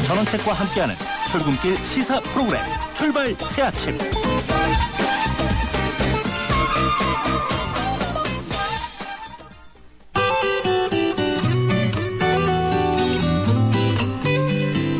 전원책과 함께하는 출근길 시사 프로그램 출발 새아침.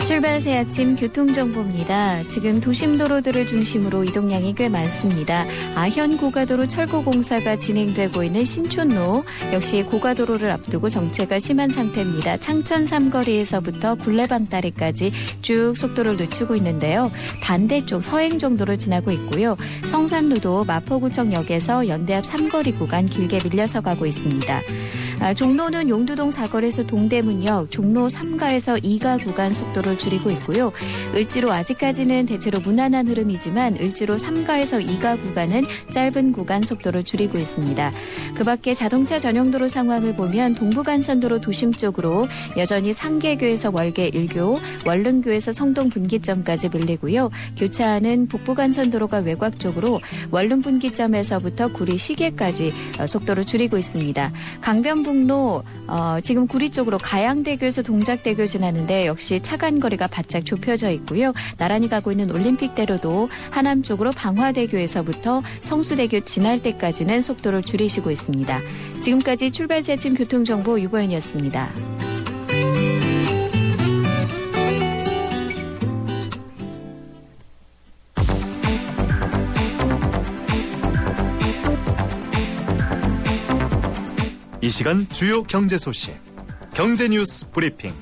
출발 새아침 교통정보입니다. 지금 도심도로들을 중심으로 이동량이 꽤 많습니다. 아현 고가도로 철거 공사가 진행되고 있는 신촌로 역시 고가도로를 앞두고 정체가 심한 상태입니다. 창천 삼거리에서부터 굴레방다리까지 쭉 속도를 늦추고 있는데요. 반대쪽 서행 정도로 지나고 있고요. 성산로도 마포구청역에서 연대 앞 삼거리 구간 길게 밀려서 가고 있습니다. 종로는 용두동 4거리에서 동대문역, 종로 3가에서 2가 구간 속도를 줄이고 있고요. 을지로 아직까지는 대체로 무난한 흐름이지만 을지로 3가에서 2가 구간은 짧은 구간 속도를 줄이고 있습니다. 그 밖에 자동차 전용도로 상황을 보면 동부간선도로 도심 쪽으로 여전히 상계교에서 월계 1교, 원릉교에서 성동 분기점까지 밀리고요. 교차하는 북부간선도로가 외곽 쪽으로 원릉 분기점에서부터 구리 시계까지 속도를 줄이고 있습니다. 강변북로 지금 구리 쪽으로 가양대교에서 동작대교 지나는데 역시 차간 거리가 바짝 좁혀져 있고요. 나란히 가고 있는 올림픽대로도 하남 쪽으로 방화대교에서부터 성수대교 지날 때까지는 속도를 줄이시고 있습니다. 지금까지 출발 새아침 교통정보 유보연이었습니다. 이 시간 주요 경제 소식, 경제 뉴스 브리핑.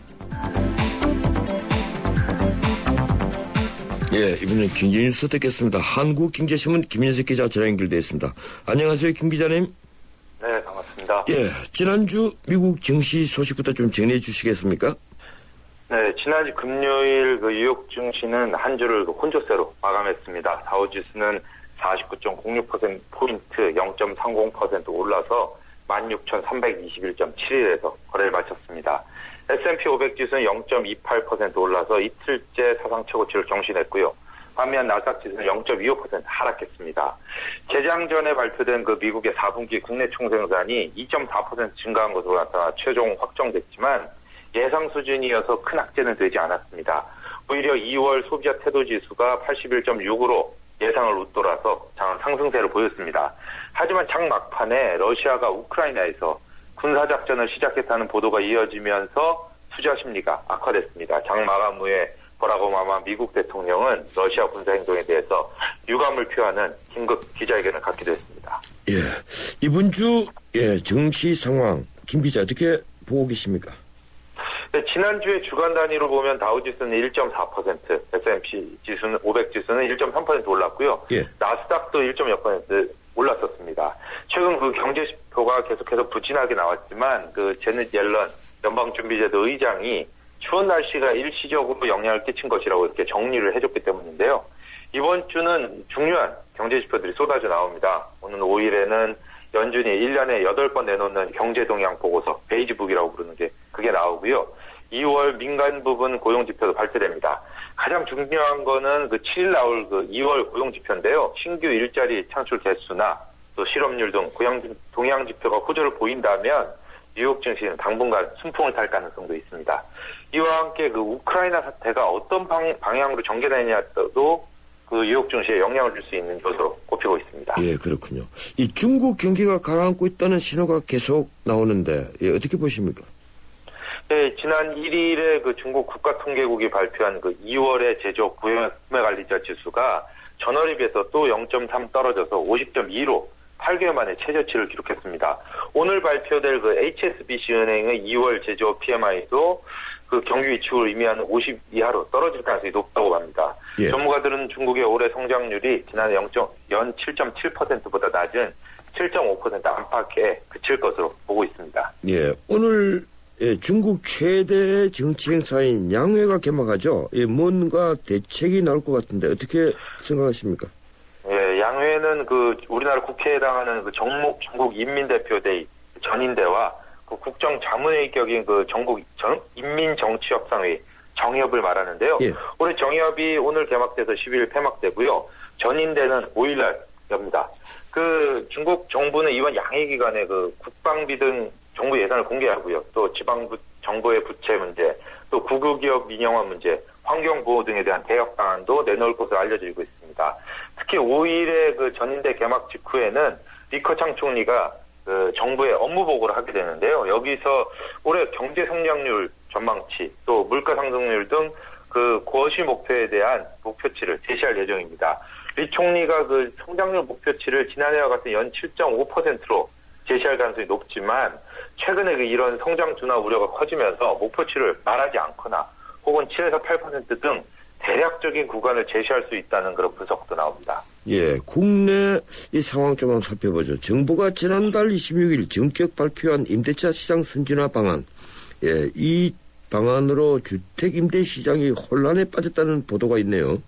예, 이번엔 경제 뉴스 듣겠습니다. 한국경제신문 김인석 기자 전화 연결되어 있습니다. 안녕하세요, 김 기자님. 네, 반갑습니다. 예, 지난주 미국 증시 소식부터 좀 정리해 주시겠습니까? 네, 지난주 금요일 뉴욕 증시는 한 주를 혼조세로 마감했습니다. 다우지수는 49.06%포인트 0.30% 올라서 16,321.71에서 거래를 마쳤습니다. S&P 500 지수는 0.28% 올라서 이틀째 사상 최고치를 경신했고요. 반면 나스닥 지수는 0.25% 하락했습니다. 개장 전에 발표된 미국의 4분기 국내 총생산이 2.4% 증가한 것으로 나타나 최종 확정됐지만 예상 수준이어서 큰 악재는 되지 않았습니다. 오히려 2월 소비자 태도 지수가 81.6으로 예상을 웃돌아서 장은 상승세를 보였습니다. 하지만 장 막판에 러시아가 우크라이나에서 군사작전을 시작했다는 보도가 이어지면서 투자 심리가 악화됐습니다. 장 마감 후에 버락 오바마 미국 대통령은 러시아 군사행동에 대해서 유감을 표하는 긴급 기자회견을 갖기도 했습니다. 예, 이번 주 증시 상황 김 기자 어떻게 보고 계십니까? 네, 지난주에 주간 단위로 보면 다우지수는 1.4%, S&P 지수는 500 지수는 1.3% 올랐고요. 예. 나스닥도 1.6% 올랐었습니다. 최근 경제지표가 계속해서 부진하게 나왔지만 제넷 옐런 연방준비제도 의장이 추운 날씨가 일시적으로 영향을 끼친 것이라고 이렇게 정리를 해줬기 때문인데요. 이번 주는 중요한 경제지표들이 쏟아져 나옵니다. 오늘 5일에는 연준이 1년에 8번 내놓는 경제동향 보고서, 베이지북이라고 부르는 그게 나오고요. 2월 민간 부분 고용지표도 발표됩니다. 가장 중요한 거는 7일 나올 2월 고용지표인데요. 신규 일자리 창출 개수나 또 실업률 등 동향지표가 호조를 보인다면 뉴욕 증시는 당분간 순풍을 탈 가능성도 있습니다. 이와 함께 우크라이나 사태가 어떤 방향으로 전개되느냐도 뉴욕 증시에 영향을 줄 수 있는 요소로 꼽히고 있습니다. 예, 그렇군요. 이 중국 경기가 가라앉고 있다는 신호가 계속 나오는데 어떻게 보십니까? 네, 지난 1일에 중국 국가통계국이 발표한 2월의 제조업 구매관리자 지수가 전월에 비해서 또 0.3 떨어져서 50.2로 8개월 만에 최저치를 기록했습니다. 오늘 발표될 HSBC 은행의 2월 제조업 PMI도 경기 위축을 의미하는 50 이하로 떨어질 가능성이 높다고 합니다. 예. 전문가들은 중국의 올해 성장률이 지난해 연 7.7%보다 낮은 7.5% 안팎에 그칠 것으로 보고 있습니다. 예, 오늘 중국 최대 정치 행사인 양회가 개막하죠. 뭔가 대책이 나올 것 같은데 어떻게 생각하십니까? 예, 양회는 우리나라 국회에 해당하는 전국 인민대표대회 전인대와 국정자문회의 격인 전국 인민정치협상회의 정협을 말하는데요. 예. 올해 정협이 오늘 개막돼서 10일 폐막되고요. 전인대는 5일날 엽니다. 중국 정부는 이번 양회 기간에 국방비 등 정부 예산을 공개하고요. 또 지방부 정부의 부채 문제, 또 국유기업 민영화 문제, 환경보호 등에 대한 대역 방안도 내놓을 것으로 알려지고 있습니다. 특히 5일에 그 전인대 개막 직후에는 리커창 총리가 그 정부의 업무 보고를 하게 되는데요. 여기서 올해 경제 성장률 전망치, 또 물가 상승률 등 그 고시 목표에 대한 목표치를 제시할 예정입니다. 리 총리가 그 성장률 목표치를 지난해와 같은 연 7.5%로 제시할 가능성이 높지만 최근에 그 이런 성장 둔화 우려가 커지면서 목표치를 말하지 않거나 혹은 7에서 8% 등 대략적인 구간을 제시할 수 있다는 그런 분석도 나옵니다. 예, 국내 이 상황 좀 한번 살펴보죠. 정부가 지난달 26일 전격 발표한 임대차 시장 선진화 방안, 예, 이 방안으로 주택 임대 시장이 혼란에 빠졌다는 보도가 있네요.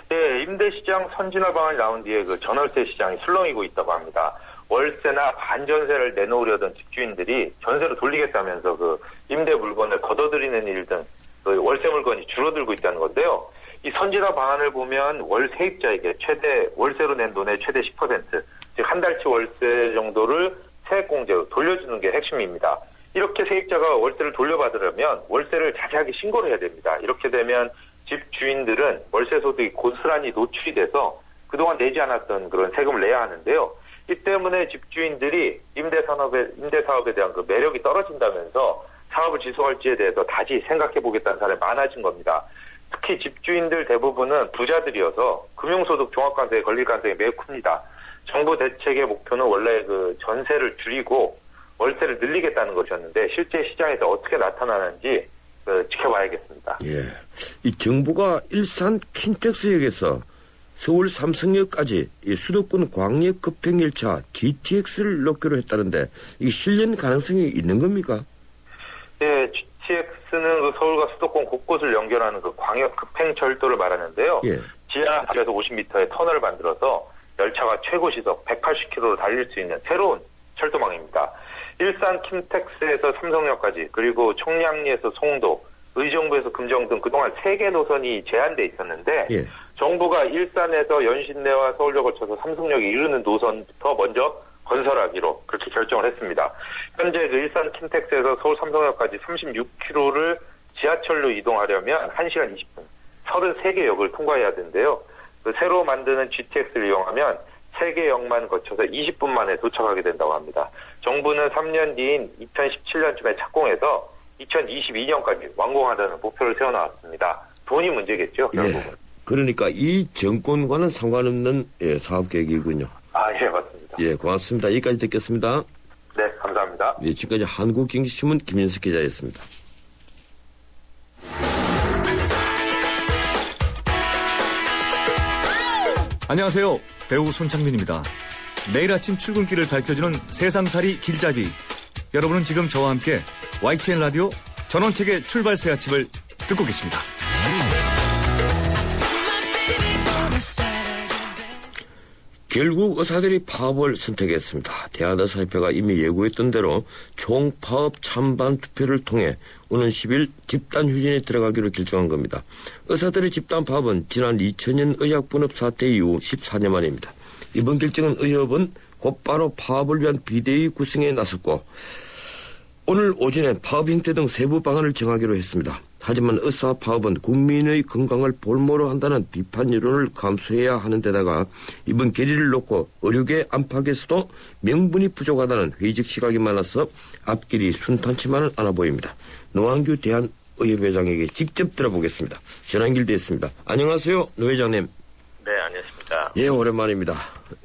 네, 임대시장 선진화 방안이 나온 뒤에 그 전월세 시장이 술렁이고 있다고 합니다. 월세나 반전세를 내놓으려던 집주인들이 전세로 돌리겠다면서 그 임대 물건을 걷어들이는 일 등 그 월세 물건이 줄어들고 있다는 건데요. 이 선진화 방안을 보면 월 세입자에게 최대 월세로 낸 돈의 최대 10%, 즉 한 달치 월세 정도를 세액공제로 돌려주는 게 핵심입니다. 이렇게 세입자가 월세를 돌려받으려면 월세를 자세하게 신고를 해야 됩니다. 이렇게 되면 집주인들은 월세 소득이 고스란히 노출이 돼서 그동안 내지 않았던 그런 세금을 내야 하는데요. 이 때문에 집주인들이 임대사업에 대한 그 매력이 떨어진다면서 사업을 지속할지에 대해서 다시 생각해 보겠다는 사람이 많아진 겁니다. 특히 집주인들 대부분은 부자들이어서 금융소득 종합관세에 걸릴 가능성이 매우 큽니다. 정부 대책의 목표는 원래 그 전세를 줄이고 월세를 늘리겠다는 것이었는데 실제 시장에서 어떻게 나타나는지 지켜봐야겠습니다. 예, 이 정부가 일산 킨텍스역에서 서울 삼성역까지 이 수도권 광역 급행열차 GTX를 놓기로 했다는데 이게 실현 가능성이 있는 겁니까? 네, GTX는 그 서울과 수도권 곳곳을 연결하는 그 광역 급행철도를 말하는데요. 예. 지하 40에서 50m의 터널을 만들어서 열차가 최고 시속 180km로 달릴 수 있는 새로운 철도망입니다. 일산 킨텍스에서 삼성역까지 그리고 청량리에서 송도, 의정부에서 금정 등 그동안 3개 노선이 제한돼 있었는데 예. 정부가 일산에서 연신내와 서울역 거쳐서 삼성역에 이르는 노선부터 먼저 건설하기로 그렇게 결정을 했습니다. 현재 그 일산 킨텍스에서 서울 삼성역까지 36km를 지하철로 이동하려면 1시간 20분, 33개 역을 통과해야 되는데요. 그 새로 만드는 GTX를 이용하면 3개 역만 거쳐서 20분 만에 도착하게 된다고 합니다. 정부는 3년 뒤인 2017년쯤에 착공해서 2022년까지 완공하자는 목표를 세워놨습니다. 돈이 문제겠죠, 결국은. 예, 그러니까 이 정권과는 상관없는 사업 계획이군요. 아, 예, 맞습니다. 예, 고맙습니다. 여기까지 듣겠습니다. 네, 감사합니다. 예, 지금까지 한국경제신문 김현석 기자였습니다. 안녕하세요. 배우 손창민입니다. 매일 아침 출근길을 밝혀주는 세상살이 길잡이. 여러분은 지금 저와 함께 YTN 라디오 전원책의 출발 새 아침을 듣고 계십니다. 결국 의사들이 파업을 선택했습니다. 대한의사협회가 이미 예고했던 대로 총파업 찬반 투표를 통해 오는 10일 집단휴진에 들어가기로 결정한 겁니다. 의사들의 집단파업은 지난 2000년 의약분업 사태 이후 14년 만입니다. 이번 결정은 의협은 곧바로 파업을 위한 비대위 구성에 나섰고 오늘 오전에 파업 형태 등 세부 방안을 정하기로 했습니다. 하지만 의사 파업은 국민의 건강을 볼모로 한다는 비판 여론을 감수해야 하는 데다가 이번 결의를 놓고 의료계 안팎에서도 명분이 부족하다는 회의적 시각이 많아서 앞길이 순탄치만은 않아 보입니다. 노한규 대한의협회장에게 직접 들어보겠습니다. 전화 연결되어 있습니다. 안녕하세요, 노 회장님. 네, 안녕하십니까. 예, 오랜만입니다.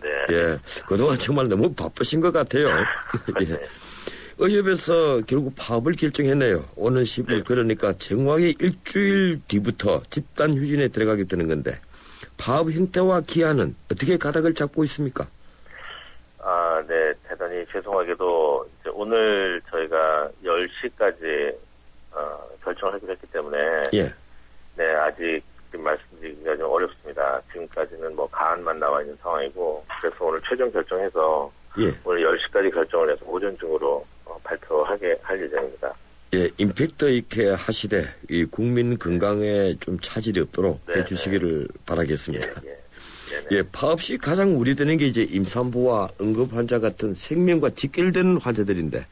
네. 예, 그동안 정말 너무 바쁘신 것 같아요. 예. 의협에서 결국 파업을 결정했네요. 오는 10일 네. 그러니까 정확히 일주일 뒤부터 집단휴진에 들어가게 되는 건데 파업 형태와 기한은 어떻게 가닥을 잡고 있습니까? 아, 네. 대단히 죄송하게도 이제 오늘 저희가 10시까지 결정을 하기로 했기 때문에 예. 네, 아직 말씀드리기가 좀 어렵습니다. 지금까지는 뭐 가안만 나와 있는 상황이고 그래서 오늘 최종 결정해서 예. 오늘 10시까지 결정을 해서 오전 중으로 발표하게 할 예정입니다. 예, 임팩트 있게 하시되 이 국민 건강에 좀 차질이 없도록 네, 해주시기를 네. 바라겠습니다. 예, 예, 파업 시 가장 우려되는 게 이제 임산부와 응급 환자 같은 생명과 직결되는 환자들인데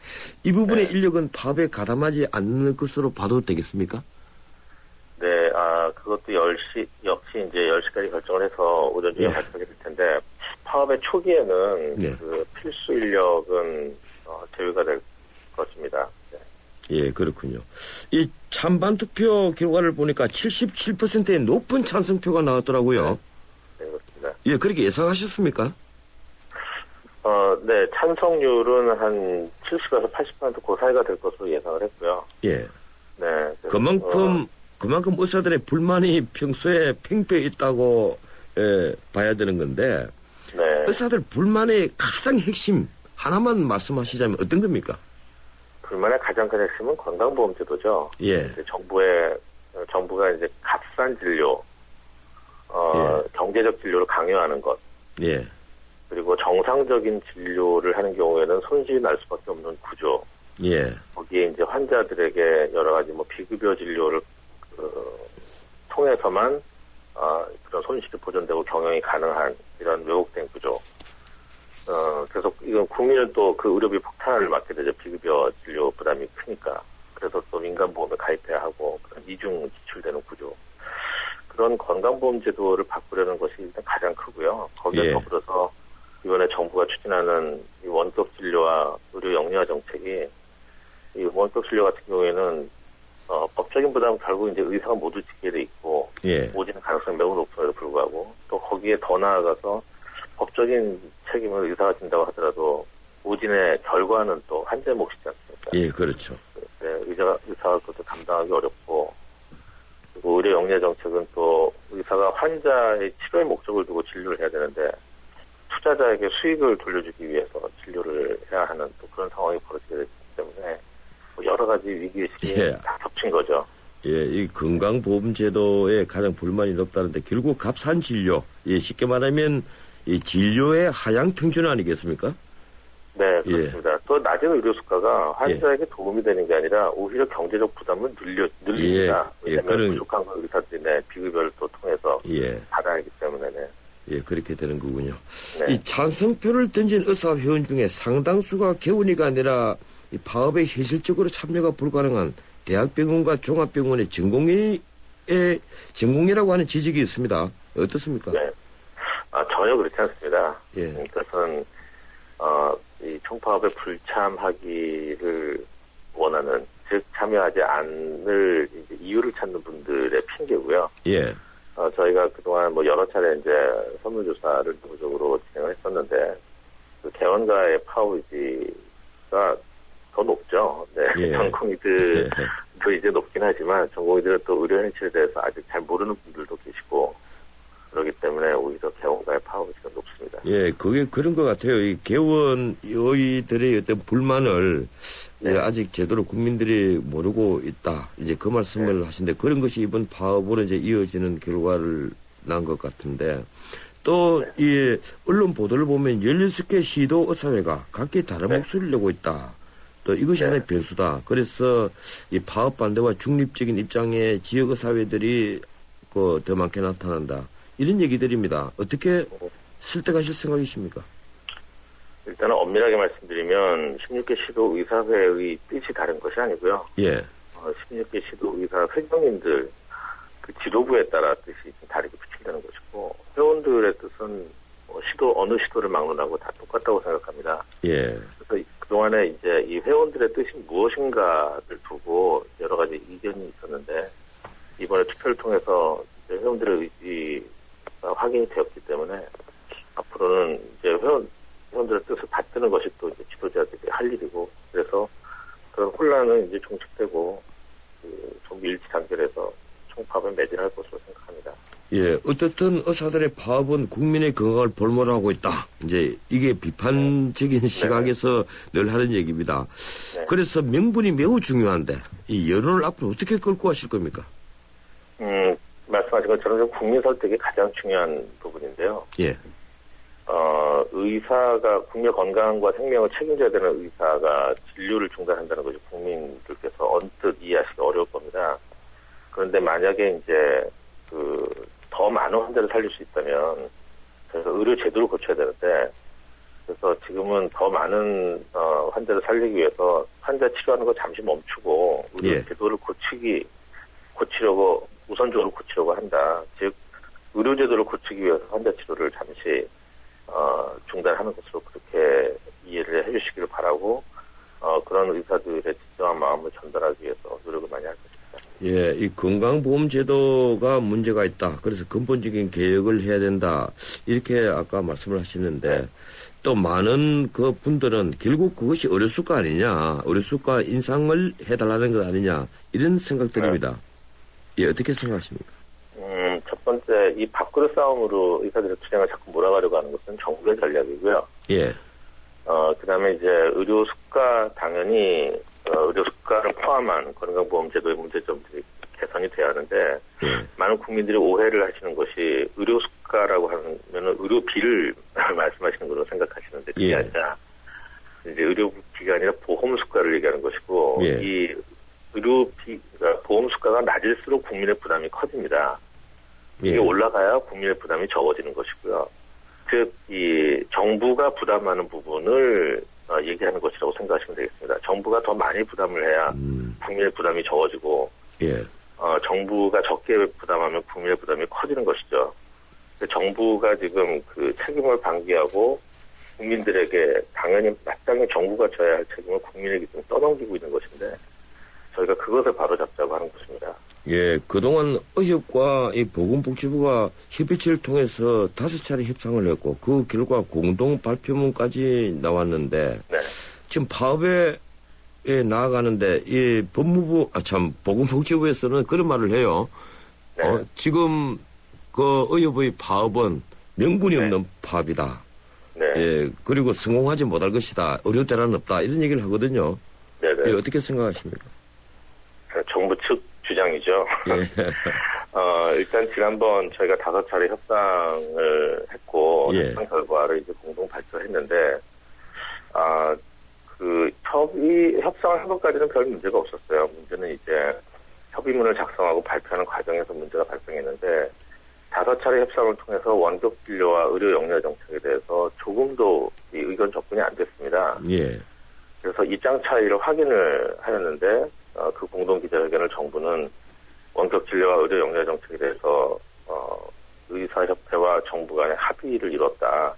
이 부분의 인력은 파업에 가담하지 않는 것으로 봐도 되겠습니까? 네, 그것도 10시, 역시 이제 10시까지 결정을 해서 오전 중에 발표하게 될 텐데, 파업의 초기에는 그 필수 인력은 제외가 될 것입니다. 네. 예, 그렇군요. 이 찬반 투표 결과를 보니까 77%의 높은 찬성표가 나왔더라고요. 네, 그렇습니다. 예, 그렇게 예상하셨습니까? 네, 찬성률은 한 70에서 80% 그 사이가 될 것으로 예상을 했고요. 예. 네. 그만큼 의사들의 불만이 평소에 팽배해 있다고 봐야 되는 건데, 네. 의사들 불만의 가장 핵심 하나만 말씀하시자면 어떤 겁니까? 불만의 가장 큰 핵심은 건강보험제도죠. 예. 이제 정부가 이제 값싼 진료, 경제적 진료를 강요하는 것. 예. 그리고 정상적인 진료를 하는 경우에는 손실이 날 수밖에 없는 구조. 예. 거기에 이제 환자들에게 여러 가지 뭐 비급여 진료를 통해서만 그런 손실이 보전되고 경영이 가능한 이런 왜곡된 구조. 그래서 이건 국민은 또 그 의료비 폭탄을 맞게 되죠. 비급여 진료 부담이 크니까. 그래서 또 민간보험에 가입해야 하고 그런 이중 지출되는 구조. 그런 건강보험 제도를 바꾸려는 것이 일단 가장 크고요. 거기에 더불어서 이번에 정부가 추진하는 이 원격 진료와 의료 영리화 정책이 이 원격 진료 같은 경우에는 법적인 부담은 결국 이제 의사가 모두 지게 돼 있고 오지는 가능성이 매우 높음에도 불구하고 또 거기에 더 나아가서 법적인 책임을 의사가 진다고 하더라도 오진의 결과는 또 환자의 몫이지 않습니까? 예, 그렇죠. 네, 의사가 그것도 감당하기 어렵고 그리고 의료 영리화 정책은 또 의사가 환자의 치료의 목적을 두고 진료를 해야 되는데 투자자에게 수익을 돌려주기 위해서 진료를 해야 하는 또 그런 상황이 벌어지게 됐기 때문에 여러 가지 위기의식이 다 겹친 거죠. 예, 이 건강보험제도에 가장 불만이 높다는데 결국 값싼 진료, 쉽게 말하면 이 진료의 하향 평준 아니겠습니까? 네, 그렇습니다. 또 낮은 의료 수가가 환자에게 도움이 되는 게 아니라 오히려 경제적 부담을 늘립니다. 왜냐하면 부족한 의사들이 비급여를 또 통해서 받아야 하기 때문에. 예, 그렇게 되는 거군요. 네. 이 찬성표를 던진 의사 회원 중에 상당수가 개원이가 아니라 이 파업에 현실적으로 참여가 불가능한 대학병원과 종합병원의 전공이라고 하는 지적이 있습니다. 어떻습니까? 네. 전혀 그렇지 않습니다. 그것은 이 총파업에 불참하기를 원하는, 즉 참여하지 않을 이제 이유를 찾는 분들의 핑계고요. 예. 저희가 그동안 뭐 여러 차례 이제 설문조사를 내부적으로 진행을 했었는데 그 개원가의 파업 의지가 더 높죠. 네. 전공의들도 이제 높긴 하지만 전공의들은 또 의료 현실에 대해서 아직 잘 모르는 분들도 계시고 그렇기 때문에 오히려 개원가의 파업 의지가 높습니다. 예, 그게 그런 것 같아요. 이 개원 의들의 어떤 불만을 아직 제대로 국민들이 모르고 있다. 이제 그 말씀을 하신데 그런 것이 이번 파업으로 이제 이어지는 결과를 난 것 같은데 또 이 언론 보도를 보면 16개 시도 의사회가 각기 다른 목소리를 내고 있다. 또 이것이 하나의 변수다. 그래서 이 파업 반대와 중립적인 입장의 지역 의사회들이 더 많게 나타난다. 이런 얘기들입니다. 어떻게 설득하실 생각이십니까? 일단은 엄밀하게 말씀드리면 16개 시도 의사회의 뜻이 다른 것이 아니고요. 16개 시도 의사 회장님들 그 지도부에 따라 뜻이 좀 다르게 비출되는 것이고 회원들의 뜻은 어느 시도를 막론하고 다 똑같다고 생각합니다. 그래서 그동안에 이제 이 회원들의 뜻이 무엇인가를 두고 여러 가지 이견이 있었는데 이번에 투표를 통해서 이제 회원들의 의지가 확인이 되었기 때문에 앞으로는 이제 회원들의 뜻을 받드는 것이 또 이제 지도자들이 할 일이고 그래서 그런 혼란은 이제 종식되고 좀 일치 단결해서 총파업에 매진할 것으로 생각합니다. 예, 어떻든 의사들의 파업은 국민의 건강을 볼모하고 있다. 이제 이게 비판적인 시각에서 늘 하는 얘기입니다. 그래서 명분이 매우 중요한데 이 여론을 앞으로 어떻게 끌고 가실 겁니까? 말씀하신 것처럼 국민 설득이 가장 중요한 부분인데요. 의사가 국민 건강과 생명을 책임져야 되는 의사가 진료를 중단한다는 것이 국민들께서 언뜻 이해하시기 어려울 겁니다. 그런데 만약에 이제 더 많은 환자를 살릴 수 있다면 그래서 의료 제도를 고쳐야 되는데 그래서 지금은 더 많은 환자를 살리기 위해서 환자 치료하는 거 잠시 멈추고 의료 제도를 고치려고 우선적으로 고치려고 한다. 즉 의료제도를 고치기 위해서 환자 치료를 잠시 중단하는 것으로 그렇게 이해를 해주시기를 바라고 그런 의사들의 진정한 마음을 전달하기 위해서 노력을 많이 할 것입니다. 예, 이 건강보험제도가 문제가 있다. 그래서 근본적인 개혁을 해야 된다. 이렇게 아까 말씀을 하시는데 또 많은 그 분들은 결국 그것이 의료수가 아니냐, 의료수가 인상을 해달라는 것 아니냐 이런 생각들입니다. 예, 어떻게 생각하십니까? 첫 번째 이 밥그릇 싸움으로 의사들의 투쟁을 자꾸 몰아가려고 하는 것은 정부의 전략이고요. 예. 그다음에 이제 의료 수가 당연히 의료 수가를 포함한 건강보험제도의 문제점들이 개선이 돼야 하는데 많은 국민들이 오해를 하시는 것이 의료 수가라고 하면은 의료비를 말씀하시는 걸로 생각하시는데 그게 아니라 이제 의료비가 아니라 보험 수가를 얘기하는 것이고 이 의료비가 보험 수가가 낮을수록 국민의 부담이 커집니다. 이게 올라가야 국민의 부담이 적어지는 것이고요. 즉, 이 정부가 부담하는 부분을 얘기하는 것이라고 생각하시면 되겠습니다. 정부가 더 많이 부담을 해야 국민의 부담이 적어지고, 정부가 적게 부담하면 국민의 부담이 커지는 것이죠. 정부가 지금 그 책임을 방기하고 국민들에게 당연히 마땅히 정부가 져야 할 책임을 국민에게 좀 떠넘기고 있는 것인데, 저희가 그것을 바로잡자고 하는 것입니다. 예, 그동안 의협과 이 보건복지부가 협의체를 통해서 5차례 협상을 했고 그 결과 공동 발표문까지 나왔는데 지금 파업에 나아가는데 이 법무부 보건복지부에서는 그런 말을 해요. 지금 그 의협의 파업은 명분이 없는 파업이다. 예, 그리고 성공하지 못할 것이다. 의료 대란은 없다. 이런 얘기를 하거든요. 예, 어떻게 생각하십니까? 정부 측 주장이죠. 일단 지난번 저희가 5차례 협상을 했고 협상 결과를 이제 공동 발표했는데 그 협상을 한 것까지는 별 문제가 없었어요. 문제는 이제 협의문을 작성하고 발표하는 과정에서 문제가 발생했는데 5차례 협상을 통해서 원격 진료와 의료 역량 정책에 대해서 조금도 이 의견 접근이 안 됐습니다. 그래서 입장 차이를 확인을 하였는데 그 공동 기자회견을 정부는 원격 진료와 의료 역량 정책에 대해서 의사협회와 정부 간의 합의를 이뤘다.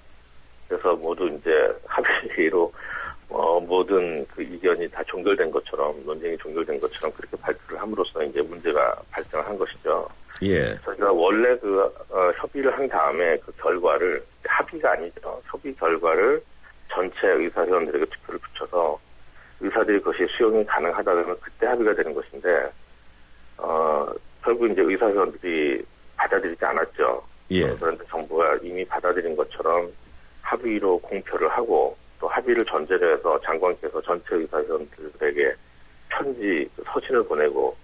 그래서 모두 이제 합의로 모든 그 이견이 다 종결된 것처럼 논쟁이 종결된 것처럼 그렇게 발표를 함으로써 이제 문제가 발생을 한 것이죠. 저희가 원래 그 협의를 한 다음에 그 결과를 합의가 아니죠. 협의 결과를 전체 의사회원들에게 투표를 붙여서 의사들이 그것이 수용이 가능하다 그러면 그때 합의가 되는 것인데 결국 이제 의사회원들이 받아들이지 않았죠. 그런데 정부가 이미 받아들인 것처럼 합의로 공표를 하고 또 합의를 전제로 해서 장관께서 전체 의사회원들에게 편지 서신을 보내고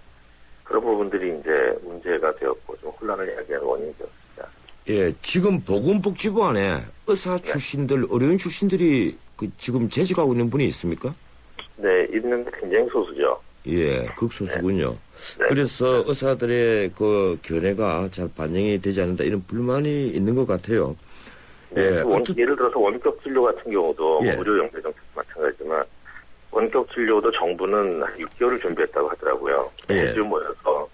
그런 부분들이 이제 문제가 되었고 좀 혼란을 야기하는 원인이 되었습니다. 예, 지금 보건복지부 안에 의사 출신들, 의료인 출신들이 지금 재직하고 있는 분이 있습니까? 네, 있는데 굉장히 소수죠. 예, 극소수군요. 그래서 의사들의 그 견해가 잘 반영이 되지 않는다 이런 불만이 있는 것 같아요. 예를 들어서 원격 진료 같은 경우도 의료 영재 정책도 마찬가지지만 원격 진료도 정부는 한 6개월을 준비했다고 하더라고요. 매주 모여서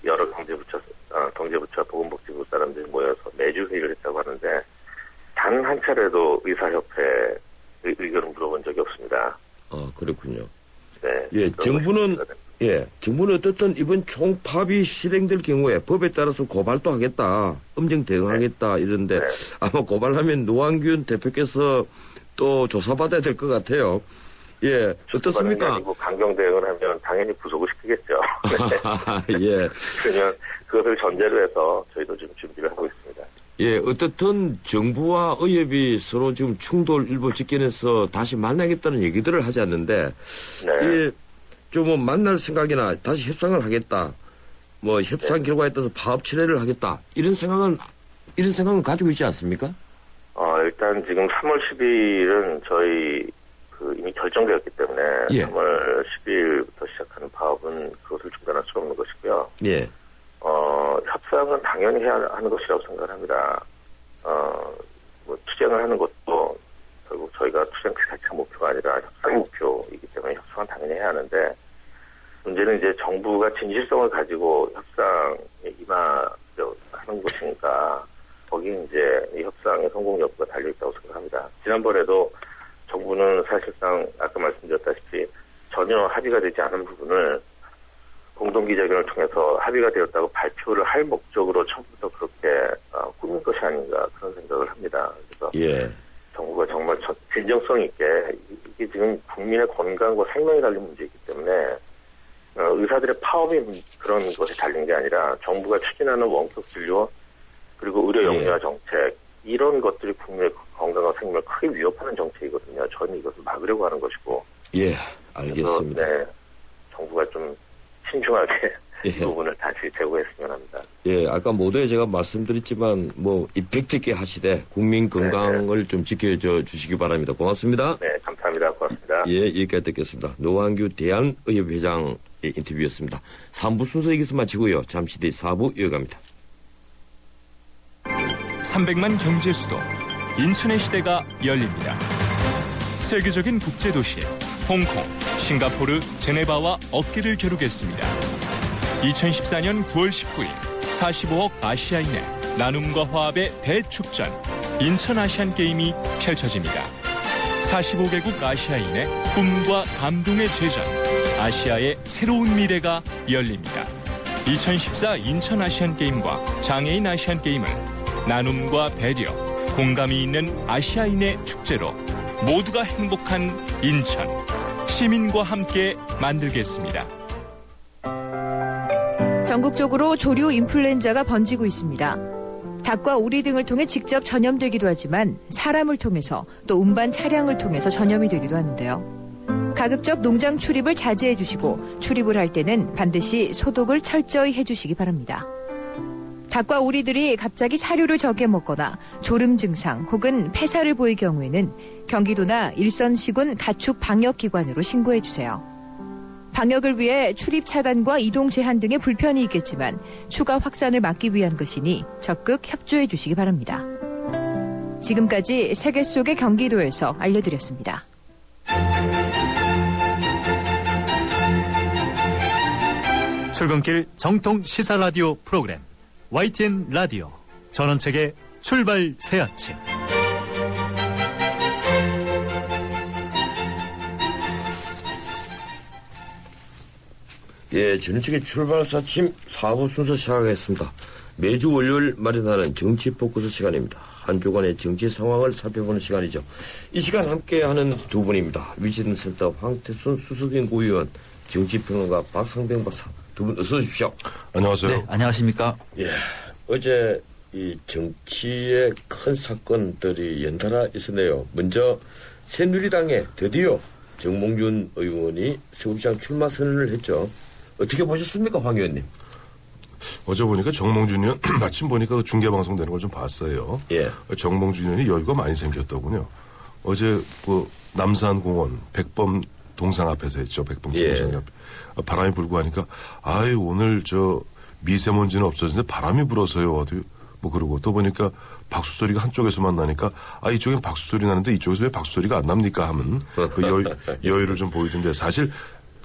여러 경제부처, 보건복지부 사람들이 모여서 매주 회의를 했다고 하는데 단 한 차례도 의사협회 의견을 물어본 적이 없습니다. 그렇군요. 정부는 어떻든 이번 총파업이 실행될 경우에 법에 따라서 고발도 하겠다, 엄정 대응하겠다 이런데 아마 고발하면 노한균 대표께서 또 조사받아야 될 것 같아요. 어떻습니까? 아니고 강경 대응을 하면 당연히 구속을 시키겠죠. 그러면 그것을 전제로 해서 저희도 지금 준비를 하고 있습니다. 어떻든 정부와 의협이 서로 지금 충돌 일부 직견해서 다시 만나겠다는 얘기들을 하지 않는데, 좀 만날 생각이나 다시 협상을 하겠다, 협상 결과에 따라서 파업 철회를 하겠다, 이런 생각은 가지고 있지 않습니까? 일단 지금 3월 10일은 저희 이미 결정되었기 때문에 3월 10일부터 시작하는 파업은 그것을 중단할 수 없는 것이고요. 협상은 당연히 해야 하는 것이라고 생각을 합니다. 투쟁을 하는 것도 결국 저희가 투쟁 자체가 목표가 아니라 협상 목표이기 때문에 협상은 당연히 해야 하는데 문제는 이제 정부가 진실성을 가지고 협상에 임하는 것이니까 거기에 이제 이 협상의 성공 여부가 달려있다고 생각합니다. 지난번에도 정부는 사실상 아까 말씀드렸다시피 전혀 합의가 되지 않은 부분을 공동기자회견을 통해서 합의가 되었다고 발표를 할 목적으로 처음부터 그렇게 꾸민 것이 아닌가 그런 생각을 합니다. 그래서 예. 정부가 정말 진정성 있게 이게 지금 국민의 건강과 생명이 달린 문제이기 때문에 의사들의 파업이 그런 것에 달린 게 아니라 정부가 추진하는 원격 진료 그리고 의료 영유아 정책 이런 것들이 국민의 건강과 생명을 크게 위협하는 정책이거든요. 저는 이것을 막으려고 하는 것이고. 예, 알겠습니다. 그래서, 네, 정부가 좀 신중하게 이 부분을 다시 제고했으면 합니다. 예, 아까 모두에 제가 말씀드렸지만 뭐 임팩트 있게 하시되 국민 건강을 좀 지켜줘 주시기 바랍니다. 고맙습니다. 네, 감사합니다. 고맙습니다. 예, 여기까지 듣겠습니다. 노한규 대한의협 회장의 인터뷰였습니다. 3부 순서 여기서 마치고요. 잠시 뒤 4부 이어갑니다. 300만 경제 수도 인천의 시대가 열립니다. 세계적인 국제도시 홍콩, 싱가포르, 제네바와 어깨를 겨루겠습니다. 2014년 9월 19일 45억 아시아인의 나눔과 화합의 대축전 인천 아시안게임이 펼쳐집니다. 45개국 아시아인의 꿈과 감동의 제전 아시아의 새로운 미래가 열립니다. 2014 인천 아시안게임과 장애인 아시안게임을 나눔과 배려, 공감이 있는 아시아인의 축제로 모두가 행복한 인천, 시민과 함께 만들겠습니다. 전국적으로 조류 인플루엔자가 번지고 있습니다. 닭과 오리 등을 통해 직접 전염되기도 하지만 사람을 통해서 또 운반 차량을 통해서 전염이 되기도 하는데요. 가급적 농장 출입을 자제해 주시고 출입을 할 때는 반드시 소독을 철저히 해주시기 바랍니다. 닭과 오리들이 갑자기 사료를 적게 먹거나 졸음 증상 혹은 폐사를 보일 경우에는 경기도나 일선시군 가축방역기관으로 신고해 주세요. 방역을 위해 출입 차단과 이동 제한 등의 불편이 있겠지만 추가 확산을 막기 위한 것이니 적극 협조해 주시기 바랍니다. 지금까지 세계 속의 경기도에서 알려드렸습니다. 출근길 정통 시사 라디오 프로그램 YTN 라디오 전원책의 출발 새 아침. 예, 전원책의 출발 새 아침 4부 순서 시작하겠습니다. 매주 월요일 마련하는 정치 포커스 시간입니다. 한 주간의 정치 상황을 살펴보는 시간이죠. 이 시간 함께하는 두 분입니다. 위즈든 센터 황태순 수석인 고위원, 정치평론가 박상병 박사. 두 분 어서 오십시오. 안녕하세요. 네, 안녕하십니까. 예, 어제 이 정치의 큰 사건들이 연달아 있었네요. 먼저 새누리당에 드디어 정몽준 의원이 서울시장 출마 선언을 했죠. 어떻게 보셨습니까, 황 의원님? 어제 보니까 정몽준 의원 아침 보니까 중계방송 되는 걸 좀 봤어요. 예. 정몽준 의원이 여유가 많이 생겼더군요. 어제 그 남산공원 백범 동상 앞에서 했죠. 백범 동상 앞에. 바람이 불고 하니까 아유 오늘 저 미세먼지는 없어지는데 바람이 불어서요. 어디 뭐 그러고 또 보니까 박수 소리가 한쪽에서만 나니까 아 이쪽엔 박수 소리 나는데 이쪽에서 왜 박수 소리가 안 납니까 하면 그 여유를 좀 보이던데 사실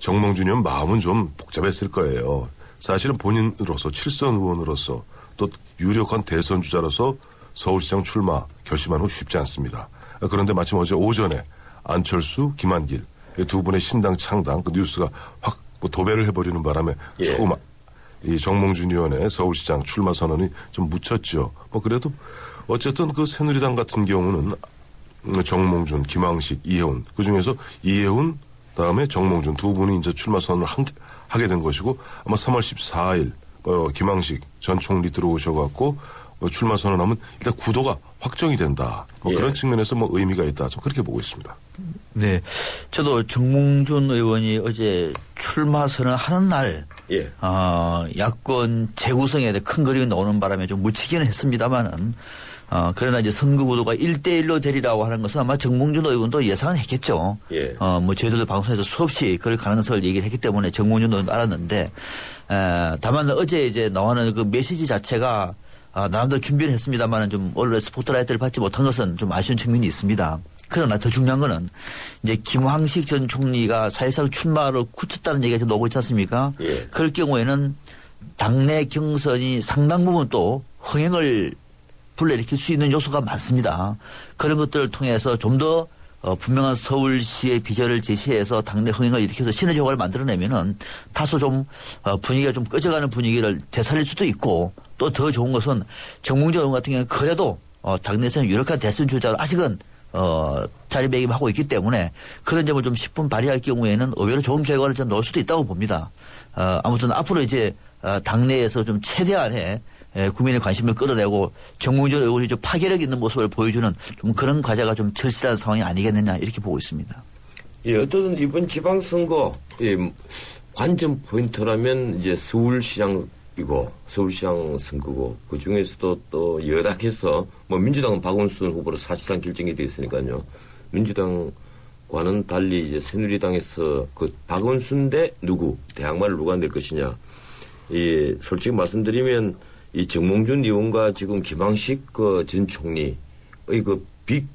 정몽준 의원 마음은 좀 복잡했을 거예요. 사실은 본인으로서 7선 의원으로서 또 유력한 대선 주자로서 서울시장 출마 결심한 후 쉽지 않습니다. 그런데 마침 어제 오전에 안철수, 김한길 두 분의 신당 창당 그 뉴스가 확 도배를 해버리는 바람에 처음 이 정몽준 의원의 서울시장 출마 선언이 좀 묻혔죠. 뭐 그래도 어쨌든 그 새누리당 같은 경우는 정몽준, 김황식, 이혜훈 그 중에서 이혜훈 다음에 정몽준 두 분이 이제 출마 선언을 하게 된 것이고 아마 3월 14일 김황식 전 총리 들어오셔갖고 출마 선언하면 일단 구도가 확정이 된다. 뭐 그런 측면에서 뭐 의미가 있다. 좀 그렇게 보고 있습니다. 네, 저도 정몽준 의원이 어제 출마 선언하는 날, 야권 재구성에 대해 큰 그림이 나오는 바람에 좀 묻히기는 했습니다만은, 그러나 이제 선거 구도가 1대1로 되리라고 하는 것은 아마 정몽준 의원도 예상은 했겠죠. 뭐 저희들도 방송에서 수없이 그럴 가능성을 얘기를 했기 때문에 정몽준 의원도 알았는데, 다만 어제 이제 나오는 그 메시지 자체가 나름대로 준비를 했습니다만은 좀 언론의 스포트라이트를 받지 못한 것은 좀 아쉬운 측면이 있습니다. 그러나 더 중요한 거는 이제 김황식 전 총리가 사실상 출마를 굳혔다는 얘기가 지금 나오고 있지 않습니까? 예. 그럴 경우에는 당내 경선이 상당 부분 또 흥행을 불러일으킬 수 있는 요소가 많습니다. 그런 것들을 통해서 좀 더 분명한 서울시의 비전을 제시해서 당내 흥행을 일으켜서 시너지 효과를 만들어내면은 다소 좀 분위기가 좀 꺼져가는 분위기를 되살릴 수도 있고 또 더 좋은 것은 정몽준 의원 같은 경우는 그래도 당내에서는 유력한 대선 주자로 아직은 자리매김하고 있기 때문에 그런 점을 좀 10분 발휘할 경우에는 의외로 좋은 결과를 좀 넣을 수도 있다고 봅니다. 아무튼 앞으로 이제 당내에서 좀 최대한의 국민의 관심을 끌어내고 정몽준 의원이 좀 파괴력 있는 모습을 보여주는 좀 그런 과제가 좀 절실한 상황이 아니겠느냐 이렇게 보고 있습니다. 예, 어떤 이번 지방선거 관전 포인트라면 이제 서울시장 선거고 그 중에서도 또 여당에서 뭐 민주당은 박원순 후보로 사실상 결정이 되어 있으니까요. 민주당과는 달리 이제 새누리당에서 그 박원순 대 누구 대항마를 누가 낼 것이냐. 솔직히 말씀드리면 이 정몽준 의원과 지금 김황식 전 총리의 빅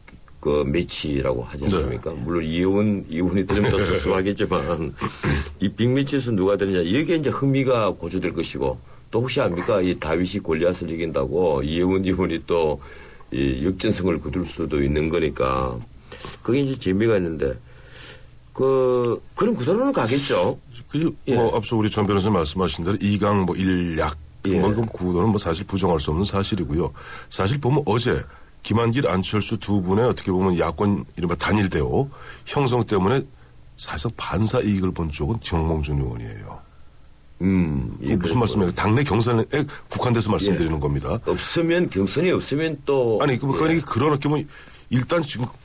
매치라고 하지 않습니까? 네. 물론 이혼이 되면 더 섭섭하겠지만 이 빅매치에서 누가 되느냐 여기에 이제 흥미가 고조될 것이고 또 혹시 압니까? 이 다윗이 골리앗을 이긴다고 이혜원 의원이 또 이 역전승을 거둘 수도 있는 거니까 그게 이제 재미가 있는데 그럼 그대로는 가겠죠. 앞서 우리 전 변호사님 말씀하신 대로 2강 1약 그만큼 구도는 사실 부정할 수 없는 사실이고요. 사실 보면 어제 김한길, 안철수 두 분의 어떻게 보면 야권 이른바 단일 대오 형성 때문에 사실상 반사 이익을 본 쪽은 정몽준 의원이에요. 무슨 말씀이에요? 당내 경선에 국한돼서 말씀드리는 겁니다. 경선이 없으면 또. 아니, 그러니까 그런 경우 일단